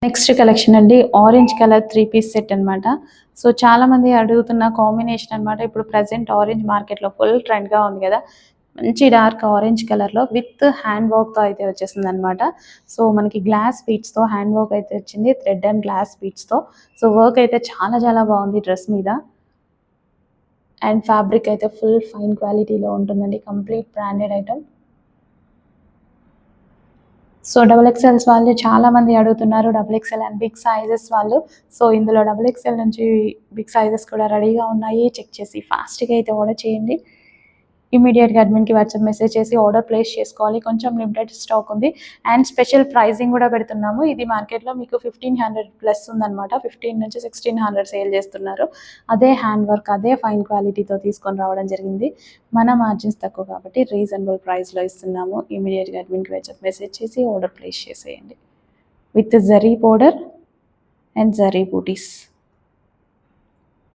Next collection అండి orange colour 3 piece set అన్నమాట. So చాలా మంది అడుగుతున్న కాంబినేషన్ అన్నమాట. ఇప్పుడు ప్రెజెంట్ ఆరెంజ్ మార్కెట్లో ఫుల్ ట్రెండ్గా ఉంది కదా. మంచి డార్క్ ఆరెంజ్ కలర్లో విత్ హ్యాండ్ వర్క్తో అయితే వచ్చేసింది అనమాట. సో మనకి గ్లాస్ బీడ్స్తో హ్యాండ్ వర్క్ అయితే వచ్చింది, థ్రెడ్ అండ్ గ్లాస్ బీడ్స్తో. సో వర్క్ అయితే చాలా చాలా బాగుంది డ్రెస్ మీద. అండ్ ఫ్యాబ్రిక్ అయితే ఫుల్ ఫైన్ క్వాలిటీలో ఉంటుందండి, complete branded item. So XXL వాళ్ళు చాలా మంది అడుగుతున్నారు, XXL అండ్ బిగ్ సైజెస్ వాళ్ళు. సో ఇందులో XXL నుంచి బిగ్ సైజెస్ కూడా రెడీగా ఉన్నాయి. చెక్ చేసి ఫాస్ట్గా అయితే ఆర్డర్ చేయండి. ఇమీడియట్గా అడ్మిన్కి వాట్సాప్ మెసేజ్ చేసి ఆర్డర్ ప్లేస్ చేసుకోవాలి. కొంచెం లిమిటెడ్ స్టాక్ ఉంది అండ్ స్పెషల్ ప్రైజింగ్ కూడా పెడుతున్నాము. ఇది మార్కెట్లో మీకు 1500 ప్లస్ ఉందన్నమాట. 15 నుంచి 1600 సేల్ చేస్తున్నారు. అదే హ్యాండ్ వర్క్, అదే ఫైన్ క్వాలిటీతో తీసుకొని రావడం జరిగింది. మన మార్జిన్స్ తక్కువ కాబట్టి రీజనబుల్ ప్రైస్లో ఇస్తున్నాము. ఇమీడియట్గా అడ్మిన్కి వాట్సాప్ మెసేజ్ చేసి ఆర్డర్ ప్లేస్ చేసేయండి with zari border and zari booties.